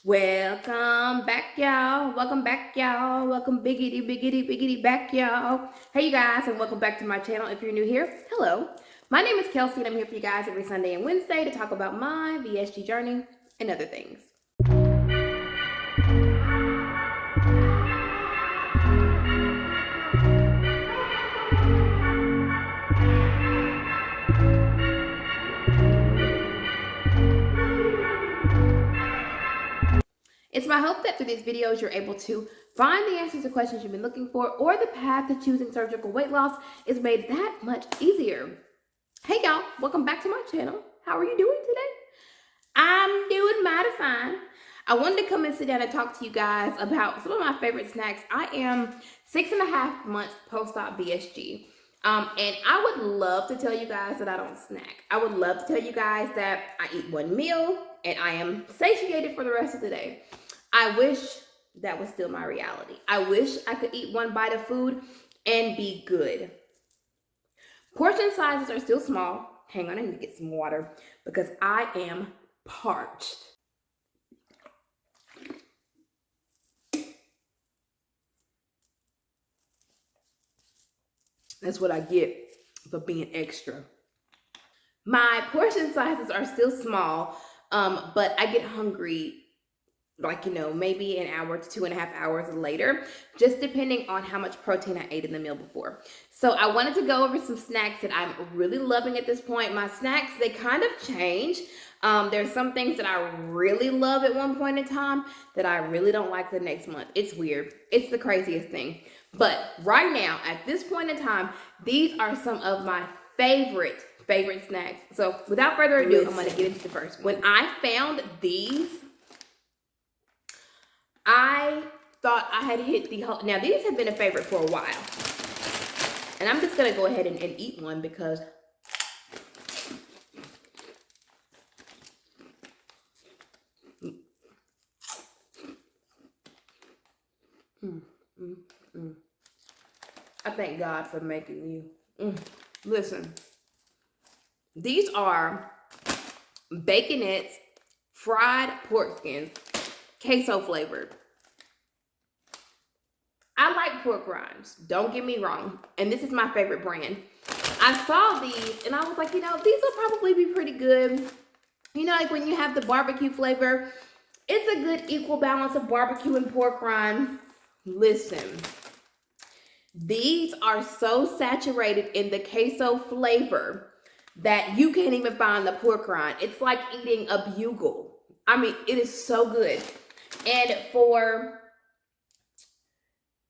Welcome back, y'all. Welcome back, y'all. Welcome, biggity, biggity, biggity back, y'all. Hey, you guys, and welcome back to my channel. If you're new here, hello. My name is Kelsi, and I'm here for you guys every Sunday and Wednesday to talk about my VSG journey and other things. It's my hope that through these videos, you're able to find the answers to questions you've been looking for, or the path to choosing surgical weight loss is made that much easier. Hey, y'all, welcome back to my channel. How are you doing today? I'm doing mighty fine. I wanted to come and sit down and talk to you guys about some of my favorite snacks. I am 6.5 months post-op BSG. And I would love to tell you guys that I don't snack. I would love to tell you guys that I eat one meal and I am satiated for the rest of the day. I wish that was still my reality. I wish I could eat one bite of food and be good. Portion sizes are still small. Hang on, I need to get some water because I am parched. That's what I get for being extra. My portion sizes are still small, but I get hungry maybe an hour to 2.5 hours later, just depending on how much protein I ate in the meal before. So I wanted to go over some snacks that I'm really loving at this point. My snacks, they kind of change. There's some things that I really love at one point in time that I really don't like the next month. It's weird. It's the craziest thing. But right now, at this point in time, these are some of my favorite snacks. So without further ado, I'm going to get into the first. When I found these, I thought I had hit the whole. Now, these have been a favorite for a while. And I'm just going to go ahead and eat one because I thank God for making you. Listen, these are Baconettes fried pork skins, queso flavored. I like pork rinds, don't get me wrong, and this is my favorite brand. I saw these and I was like, these will probably be pretty good. Like when you have the barbecue flavor, it's a good equal balance of barbecue and pork rind. Listen, these are so saturated in the queso flavor that you can't even find the pork rind. It's like eating a bugle. I mean, it is so good. And for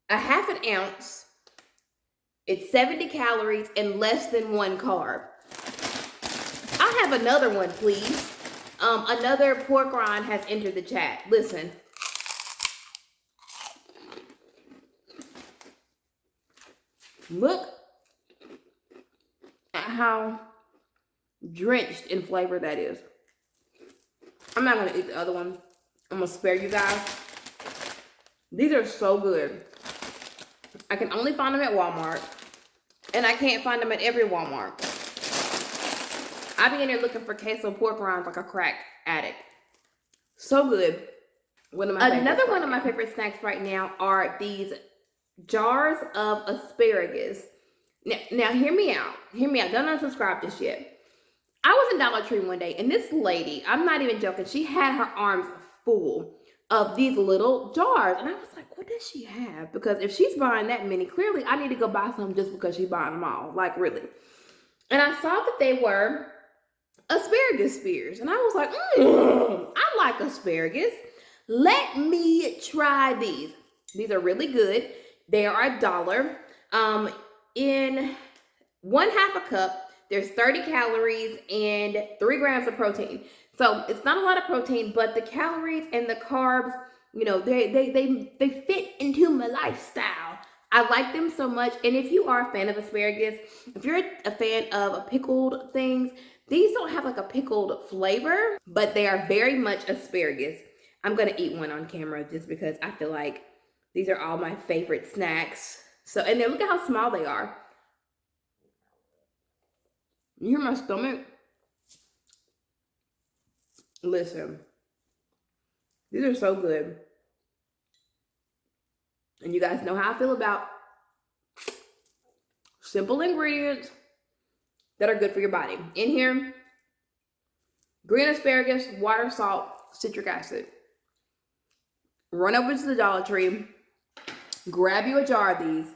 a half an ounce, it's 70 calories and less than 1 carb. I have another one, please. Another pork rind has entered the chat. Listen. Look at how drenched in flavor that is. I'm not going to eat the other one. I'm going to spare you guys. These are so good. I can only find them at Walmart. And I can't find them at every Walmart. I be in there looking for queso pork rinds like a crack addict. So good. Another one of my favorite snacks right now are these jars of asparagus. Now hear me out. Hear me out. Don't unsubscribe just yet. I was in Dollar Tree one day and this lady, I'm not even joking, she had her arms full of these little jars. And I was like, what does she have? Because if she's buying that many, clearly I need to go buy some just because she's buying them all. Like, really. And I saw that they were asparagus spears. And I was like, I like asparagus. Let me try these. These are really good. They are $1. In 1/2 a cup, there's 30 calories and 3 grams of protein. So it's not a lot of protein, but the calories and the carbs, they fit into my lifestyle. I like them so much. And if you are a fan of asparagus, if you're a fan of pickled things, these don't have like a pickled flavor, but they are very much asparagus. I'm going to eat one on camera just because I feel like these are all my favorite snacks. So, and then look at how small they are. You hear my stomach? Listen. These are so good. And you guys know how I feel about simple ingredients that are good for your body. In here, green asparagus, water, salt, citric acid. Run over to the Dollar Tree, grab you a jar of these.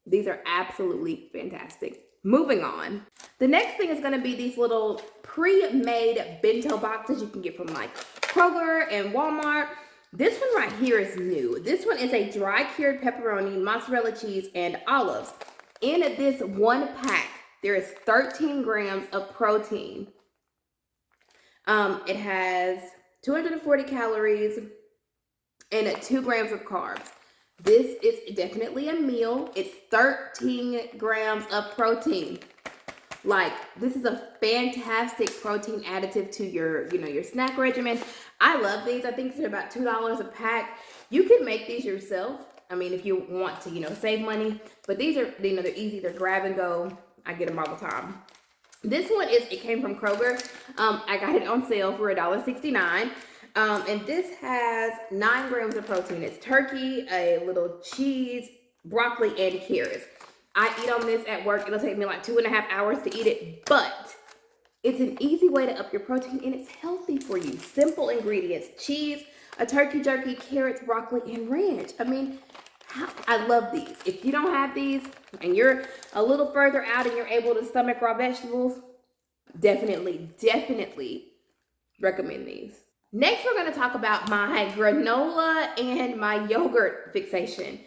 These are absolutely fantastic. Moving on. The next thing is going to be these little pre-made bento boxes you can get from like Kroger and Walmart. This one right here is new. This one is a dry cured pepperoni, mozzarella cheese, and olives. In this one pack, there is 13 grams of protein. It has 240 calories and 2 grams of carbs. This is definitely a meal. It's 13 grams of protein. Like, this is a fantastic protein additive to your, your snack regimen. I love these. I think they're about $2 a pack. You can make these yourself. I mean, if you want to, save money. But these are, they're easy. They're grab and go. I get them all the time. This one it came from Kroger. I got it on sale for $1.69. And this has 9 grams of protein. It's turkey, a little cheese, broccoli, and carrots. I eat on this at work. It'll take me like 2.5 hours to eat it, but it's an easy way to up your protein, and it's healthy for you. Simple ingredients: cheese, a turkey jerky, carrots, broccoli, and ranch. I mean, I love these. If you don't have these and you're a little further out and you're able to stomach raw vegetables, definitely recommend these. Next, we're going to talk about my granola and my yogurt fixation.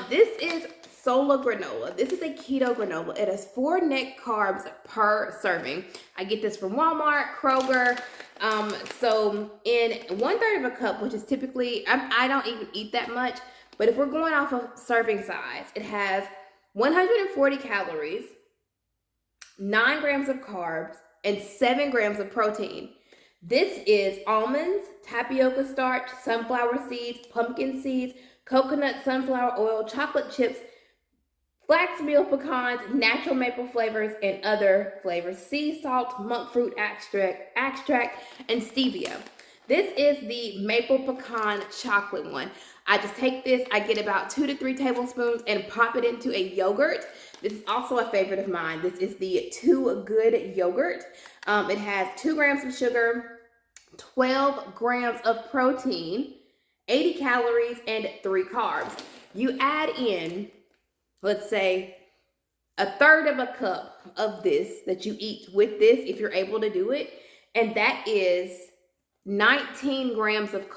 This is Sola granola. This is a keto granola. It has 4 net carbs per serving. I get this from Walmart, Kroger. So in 1/3 of a cup, which is typically, I don't even eat that much, but if we're going off of serving size, it has 140 calories, 9 grams of carbs, and 7 grams of protein. This is almonds, tapioca starch, sunflower seeds, pumpkin seeds, coconut, sunflower oil, chocolate chips, flax meal pecans, natural maple flavors, and other flavors, sea salt, monk fruit extract, and stevia. This is the maple pecan chocolate one. I just take this, I get about 2 to 3 tablespoons and pop it into a yogurt. This is also a favorite of mine. This is the Too Good yogurt. It has 2 grams of sugar, 12 grams of protein, 80 calories, and 3 carbs. You add in, let's say, 1/3 of a cup of this that you eat with this, if you're able to do it, and that is 19 grams of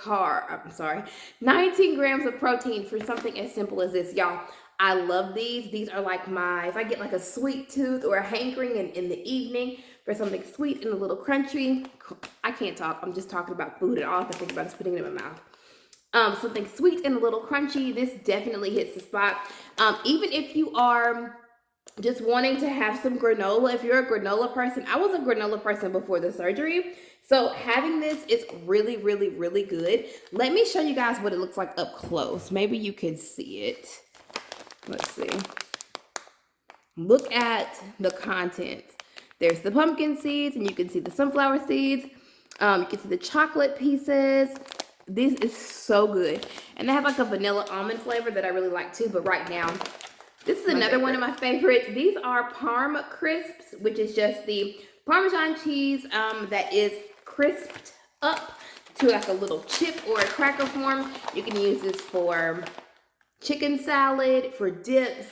19 grams of protein for something as simple as this. Y'all, I love these. These are like if I get like a sweet tooth or a hankering in the evening for something sweet and a little crunchy. I can't talk. I'm just talking about food, and all I can think about is putting it in my mouth. Something sweet and a little crunchy. This definitely hits the spot. Even if you are just wanting to have some granola, if you're a granola person, I was a granola person before the surgery. So having this is really good. Let me show you guys what it looks like up close. Maybe you can see it. Let's see. Look at the contents. There's the pumpkin seeds, and you can see the sunflower seeds. You can see the chocolate pieces. This is so good. And they have like a vanilla almond flavor that I really like too, but right now, this is another one of my favorites. These are Parmesan Crisps, which is just the Parmesan cheese that is crisped up to like a little chip or a cracker form. You can use this for chicken salad, for dips.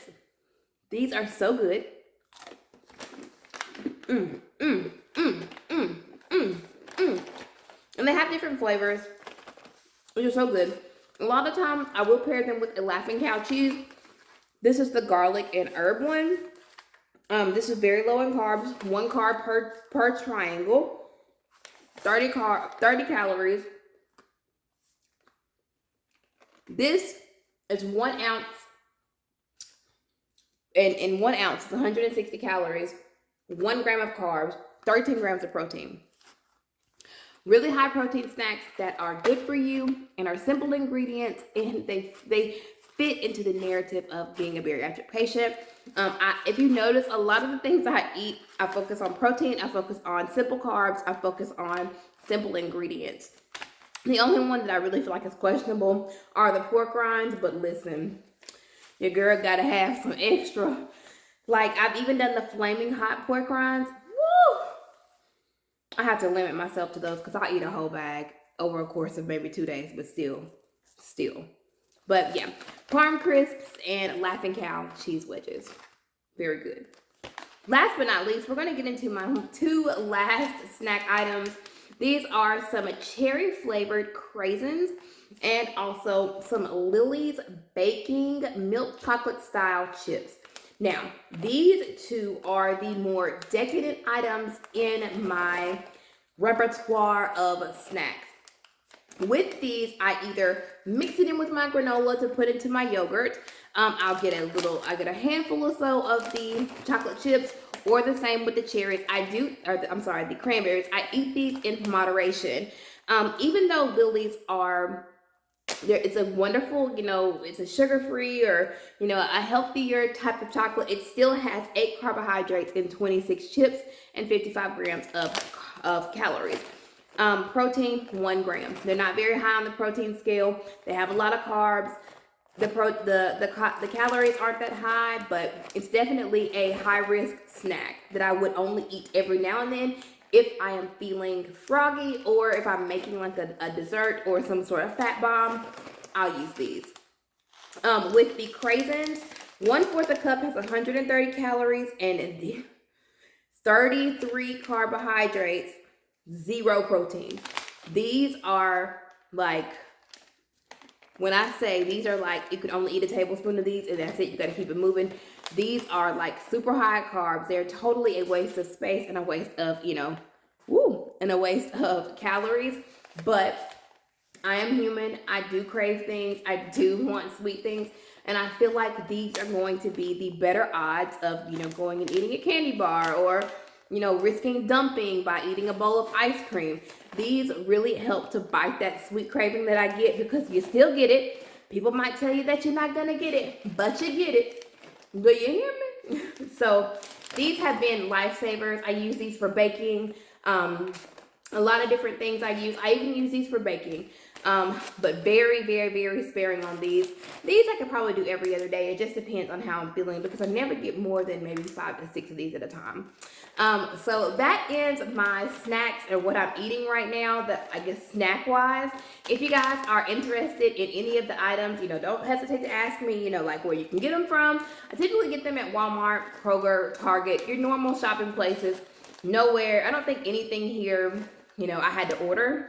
These are so good. And they have different flavors, which are so good. A lot of times, I will pair them with a Laughing Cow cheese. This is the garlic and herb one. This is very low in carbs. 1 carb per triangle. 30 calories. This is 1 ounce. And in 1 ounce, it's 160 calories, 1 gram of carbs, 13 grams of protein. Really high protein snacks that are good for you and are simple ingredients, and they fit into the narrative of being a bariatric patient. If you notice, a lot of the things I eat, I focus on protein, I focus on simple carbs, I focus on simple ingredients. The only one that I really feel like is questionable are the pork rinds, but listen, your girl gotta have some extra. Like, I've even done the flaming hot pork rinds. Woo! I have to limit myself to those because I'll eat a whole bag over a course of maybe 2 days, but still. But yeah, Parm Crisps and Laughing Cow cheese wedges. Very good. Last but not least, we're going to get into my 2 last snack items. These are some cherry flavored craisins and also some Lily's Baking milk chocolate style chips. Now, these 2 are the more decadent items in my repertoire of snacks. With these, I either mix it in with my granola to put into my yogurt. I get a handful or so of the chocolate chips, or the same with the cherries. The cranberries. I eat these in moderation. Even though Lily's are there, it's a wonderful, it's a sugar-free or, a healthier type of chocolate. It still has 8 carbohydrates and 26 chips and 55 grams of calories. Protein, 1 gram. They're not very high on the protein scale. They have a lot of carbs. The calories aren't that high, but it's definitely a high-risk snack that I would only eat every now and then if I am feeling froggy, or if I'm making like a dessert or some sort of fat bomb. I'll use these. With the craisins, 1/4 a cup has 130 calories and 33 carbohydrates, 0 protein. These are like, when I say these are like, you can only eat a tablespoon of these and that's it, you gotta keep it moving. These are like super high carbs. They're totally a waste of space and a waste of, a waste of calories. But I am human. I do crave things. I do want sweet things. And I feel like these are going to be the better odds of, going and eating a candy bar or, risking dumping by eating a bowl of ice cream. These really help to bite that sweet craving that I get, because you still get it. People might tell you that you're not going to get it, but you get it. Do you hear me? So these have been lifesavers. I use these for baking. A lot of different things I use. I even use these for baking. But very, very, very sparing on these. These I could probably do every other day. It just depends on how I'm feeling, because I never get more than maybe 5 to 6 of these at a time. So that ends my snacks and what I'm eating right now, I guess snack-wise. If you guys are interested in any of the items, don't hesitate to ask me, like where you can get them from. I typically get them at Walmart, Kroger, Target, your normal shopping places. Nowhere. I don't think anything here, I had to order.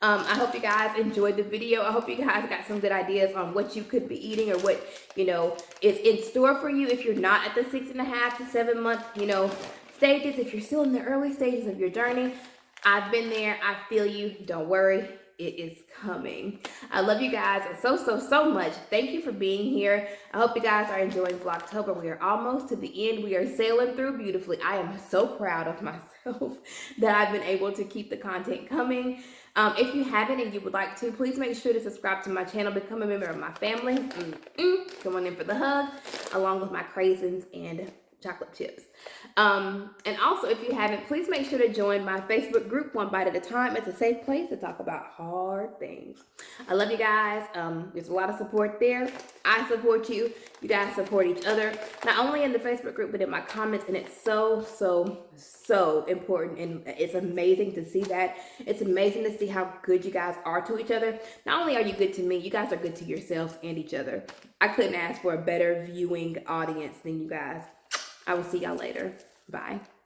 I hope you guys enjoyed the video. I hope you guys got some good ideas on what you could be eating or what, is in store for you if you're not at the 6.5 to 7 month, stages. If you're still in the early stages of your journey, I've been there. I feel you. Don't worry. It is coming. I love you guys so much. Thank you for being here. I hope you guys are enjoying Vlogtober. We are almost to the end. We are sailing through beautifully. I am so proud of myself that I've been able to keep the content coming. If you haven't and you would like to, please make sure to subscribe to my channel, become a member of my family. Come on in for the hug, along with my craisins and chocolate chips. And also, if you haven't, please make sure to join my Facebook group, One Bite at a Time. It's a safe place to talk about hard things. I love you guys. There's a lot of support there. I support you. You guys support each other, not only in the Facebook group, but in my comments. And it's so important. And it's amazing to see that. It's amazing to see how good you guys are to each other. Not only are you good to me, you guys are good to yourselves and each other. I couldn't ask for a better viewing audience than you guys. I will see y'all later. Bye.